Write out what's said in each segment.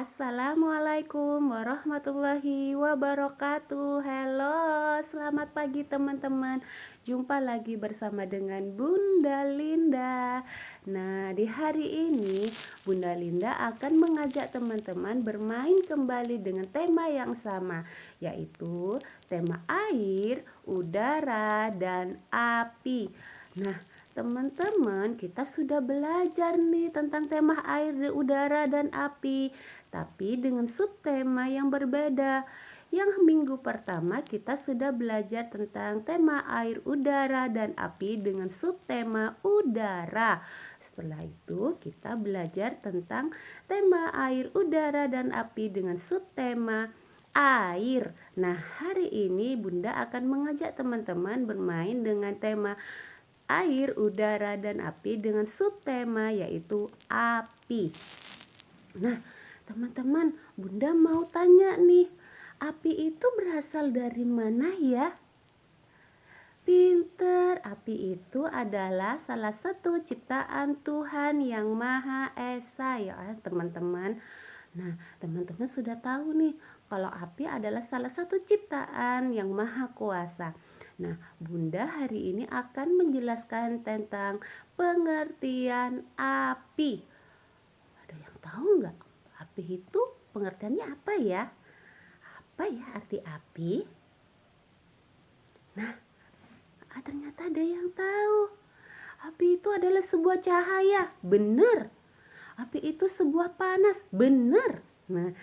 Assalamualaikum warahmatullahi wabarakatuh. Halo, selamat pagi teman-teman. Jumpa lagi bersama dengan Bunda Linda. Nah, di hari ini Bunda Linda akan mengajak teman-teman bermain kembali dengan tema yang sama, yaitu tema air, udara, dan api. Nah, teman-teman, kita sudah belajar nih tentang tema air, udara, dan api, tapi dengan subtema yang berbeda. Yang minggu pertama kita sudah belajar tentang tema air, udara, dan api dengan subtema udara. Setelah itu kita belajar tentang tema air, udara, dan api dengan subtema air. Nah, hari ini Bunda akan mengajak teman-teman bermain dengan tema air, udara, dan api dengan subtema yaitu api. Nah, teman-teman, Bunda mau tanya nih, api itu berasal dari mana ya? Pinter, api itu adalah salah satu ciptaan Tuhan yang Maha Esa ya teman-teman. Nah, teman-teman sudah tahu nih kalau api adalah salah satu ciptaan yang Maha Kuasa. Nah, Bunda hari ini akan menjelaskan tentang pengertian api. Ada yang tahu nggak? Api itu pengertiannya apa ya? Apa ya arti api? Nah, ternyata ada yang tahu. Api itu adalah sebuah cahaya. Benar. Api itu sebuah panas. Benar. Nah,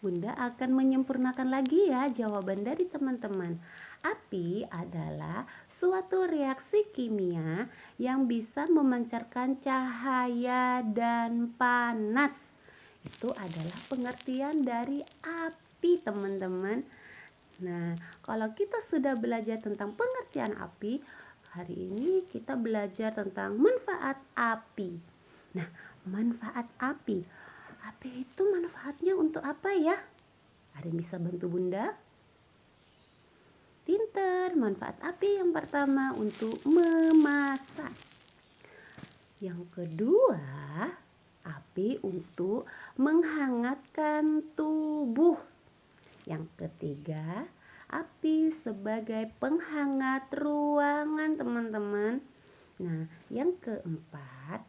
Bunda akan menyempurnakan lagi ya jawaban dari teman-teman. Api adalah suatu reaksi kimia yang bisa memancarkan cahaya dan panas. Itu adalah pengertian dari api, teman-teman. Nah, kalau kita sudah belajar tentang pengertian api, hari ini kita belajar tentang manfaat api. Nah, manfaat api. Api itu manfaatnya untuk apa ya? Ada yang bisa bantu Bunda? Pinter, manfaat api yang pertama untuk memasak. Yang kedua, api untuk menghangatkan tubuh. Yang ketiga, api sebagai penghangat ruangan, teman-teman. Nah, yang keempat,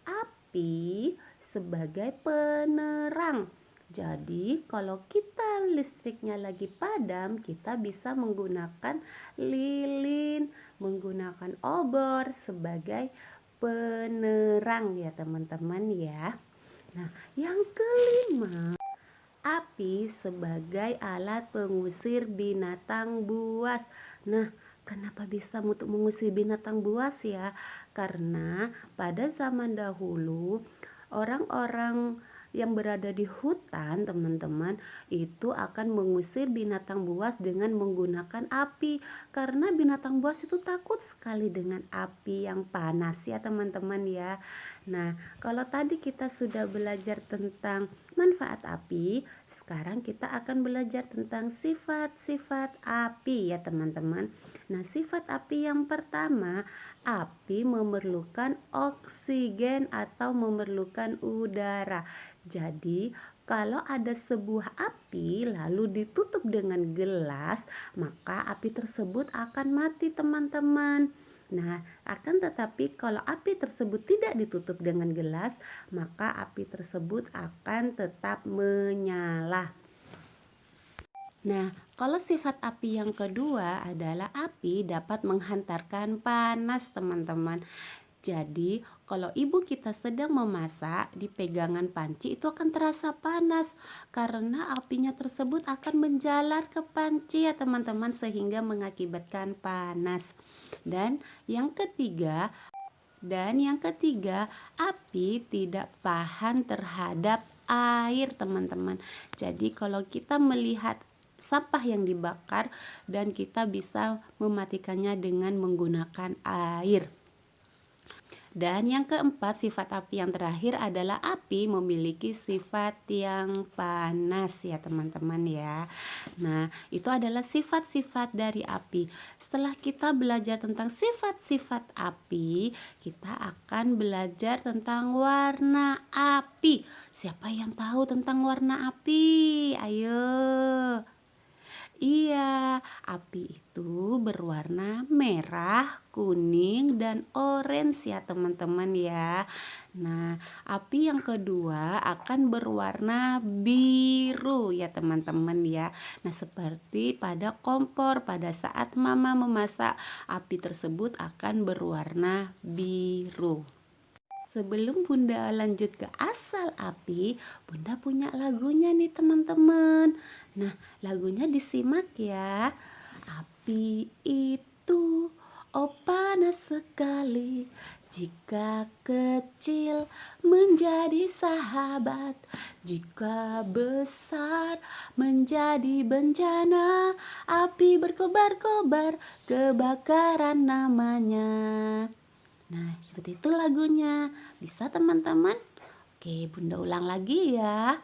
api sebagai penerang. Jadi, kalau kita listriknya lagi padam, kita bisa menggunakan lilin, menggunakan obor sebagai penerang ya, teman-teman ya. Nah, yang kelima, api sebagai alat pengusir binatang buas. Nah, kenapa bisa untuk mengusir binatang buas ya? Karena pada zaman dahulu orang-orang yang berada di hutan, teman-teman, itu akan mengusir binatang buas dengan menggunakan api. Karena binatang buas itu takut sekali dengan api yang panas ya, teman-teman ya. Nah, kalau tadi kita sudah belajar tentang manfaat api, sekarang kita akan belajar tentang sifat-sifat api ya, teman-teman. Nah, sifat api yang pertama, api memerlukan oksigen atau memerlukan udara. Jadi, kalau ada sebuah api lalu ditutup dengan gelas, maka api tersebut akan mati, teman-teman. Nah, akan tetapi kalau api tersebut tidak ditutup dengan gelas, maka api tersebut akan tetap menyala. Nah, kalau sifat api yang kedua adalah api dapat menghantarkan panas, teman-teman. Jadi, kalau ibu kita sedang memasak di pegangan panci itu akan terasa panas karena apinya tersebut akan menjalar ke panci ya, teman-teman, sehingga mengakibatkan panas. Dan yang ketiga, api tidak tahan terhadap air, teman-teman. Jadi, kalau kita melihat sampah yang dibakar dan kita bisa mematikannya dengan menggunakan air. Dan yang keempat, sifat api yang terakhir adalah api memiliki sifat yang panas ya teman-teman ya. Nah, itu adalah sifat-sifat dari api. Setelah kita belajar tentang sifat-sifat api, kita akan belajar tentang warna api. Siapa yang tahu tentang warna api? Ayo. Iya, api itu berwarna merah, kuning, dan orange ya teman-teman ya. Nah, api yang kedua akan berwarna biru ya teman-teman ya. Nah, seperti pada kompor, pada saat mama memasak, api tersebut akan berwarna biru. Sebelum Bunda lanjut ke asal api, Bunda punya lagunya nih teman-teman. Nah, lagunya disimak ya. Api itu panas sekali, jika kecil menjadi sahabat, jika besar menjadi bencana. Api berkobar-kobar, kebakaran namanya. Nah, seperti itu lagunya. Bisa teman-teman? Oke, Bunda ulang lagi ya.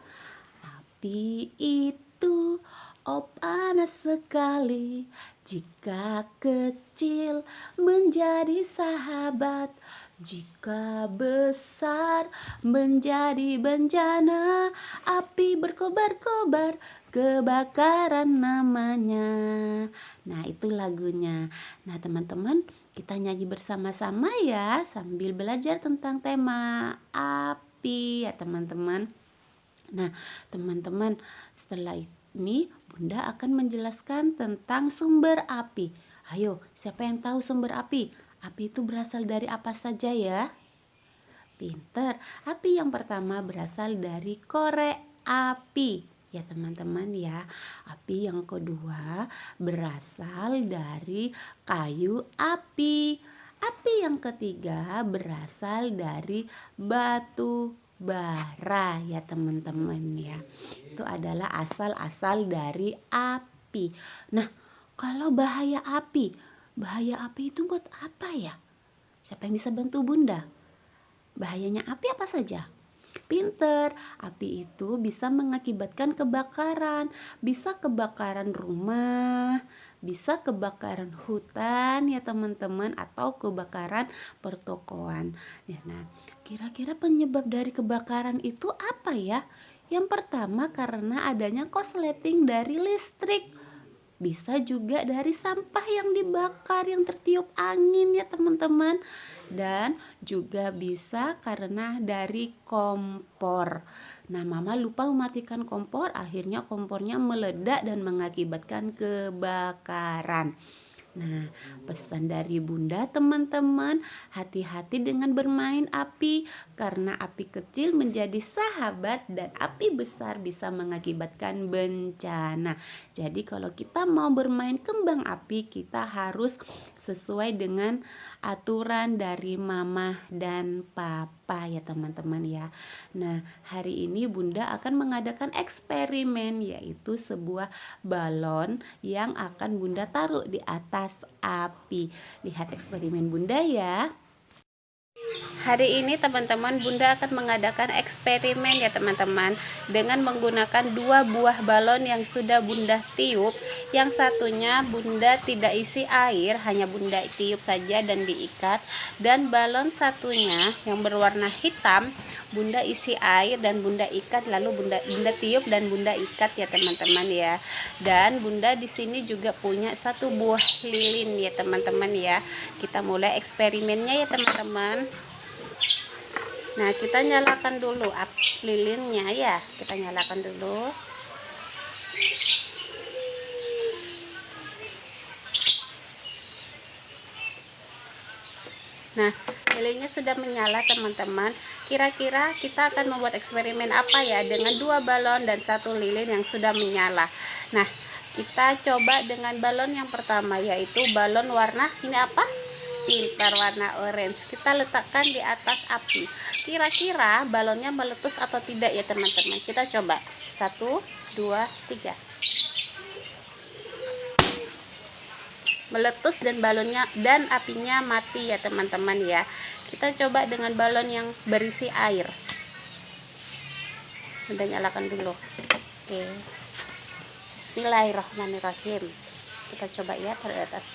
Api itu panas sekali, jika kecil menjadi sahabat, jika besar menjadi bencana. Api berkobar-kobar, kebakaran namanya. Nah, itu lagunya. Nah, teman-teman, kita nyanyi bersama-sama ya sambil belajar tentang tema api ya teman-teman. Nah, teman-teman, setelah ini Bunda akan menjelaskan tentang sumber api. Ayo, siapa yang tahu sumber api? Api itu berasal dari apa saja ya? Pinter. Api yang pertama berasal dari korek api. Ya teman-teman ya. Api yang kedua berasal dari kayu api. Api yang ketiga berasal dari batu bara ya teman-teman ya. Itu adalah asal-asal dari api. Nah, kalau bahaya api itu buat apa ya? Siapa yang bisa bantu Bunda? Bahayanya api apa saja? Pinter, api itu bisa mengakibatkan kebakaran, bisa kebakaran rumah, bisa kebakaran hutan ya teman-teman, atau kebakaran pertokoan. Nah, kira-kira penyebab dari kebakaran itu apa ya? Yang pertama karena adanya korsleting dari listrik. Bisa juga dari sampah yang dibakar yang tertiup angin ya teman-teman. Dan juga bisa karena dari kompor. Nah, mama lupa mematikan kompor, akhirnya kompornya meledak dan mengakibatkan kebakaran. Nah, pesan dari Bunda teman-teman, hati-hati dengan bermain api, karena api kecil menjadi sahabat dan api besar bisa mengakibatkan bencana. Jadi kalau kita mau bermain kembang api, kita harus sesuai dengan aturan dari mama dan papa ya teman-teman ya. Nah, hari ini Bunda akan mengadakan eksperimen, yaitu sebuah balon yang akan Bunda taruh di atas api. Lihat eksperimen Bunda ya. Hari ini teman-teman Bunda akan mengadakan eksperimen ya teman-teman, dengan menggunakan 2 buah balon yang sudah Bunda tiup. Yang satunya Bunda tidak isi air, hanya Bunda tiup saja dan diikat. Dan balon satunya yang berwarna hitam Bunda isi air dan Bunda ikat, lalu Bunda tiup dan Bunda ikat ya teman-teman ya. Dan Bunda di sini juga punya 1 buah lilin ya teman-teman ya. Kita mulai eksperimennya ya teman-teman. Nah, kita nyalakan dulu lilinnya ya. Kita nyalakan dulu. Nah, lilinnya sudah menyala teman-teman. Kira-kira kita akan membuat eksperimen apa ya dengan 2 balon dan 1 lilin yang sudah menyala. Nah, kita coba dengan balon yang pertama, yaitu balon warna ini apa? Pintar, warna orange. Kita letakkan di atas api. Kira-kira balonnya meletus atau tidak ya teman-teman? Kita coba. 1, 2, 3. meletus dan balonnya dan apinya mati ya teman-teman ya. Kita coba dengan balon yang berisi air. Bunda nyalakan dulu. Oke. Bismillahirrahmanirrahim. Kita coba ya dari atas.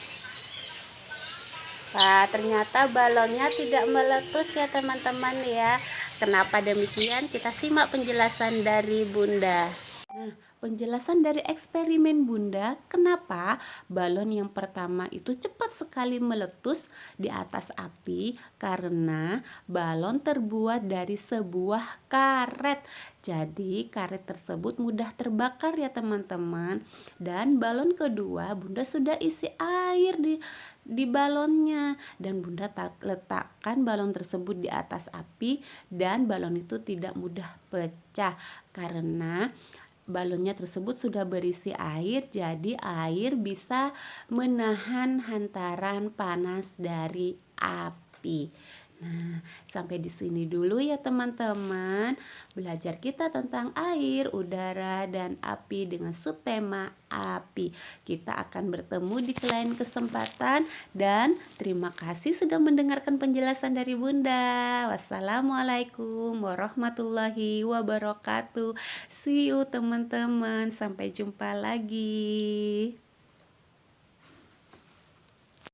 Wah, ternyata balonnya tidak meletus ya teman-teman ya. Kenapa demikian? Kita simak penjelasan dari Bunda. Nah, penjelasan dari eksperimen Bunda, kenapa balon yang pertama itu cepat sekali meletus di atas api? Karena balon terbuat dari sebuah karet. Jadi karet tersebut mudah terbakar ya teman-teman. Dan balon kedua Bunda sudah isi air di balonnya, dan Bunda letakkan balon tersebut di atas api, dan balon itu tidak mudah pecah karena balonnya tersebut sudah berisi air. Jadi air bisa menahan hantaran panas dari api. Nah, sampai di sini dulu ya teman-teman. Belajar kita tentang air, udara, dan api dengan subtema api. Kita akan bertemu di lain kesempatan, dan terima kasih sudah mendengarkan penjelasan dari Bunda. Wassalamualaikum warahmatullahi wabarakatuh. See you teman-teman. Sampai jumpa lagi.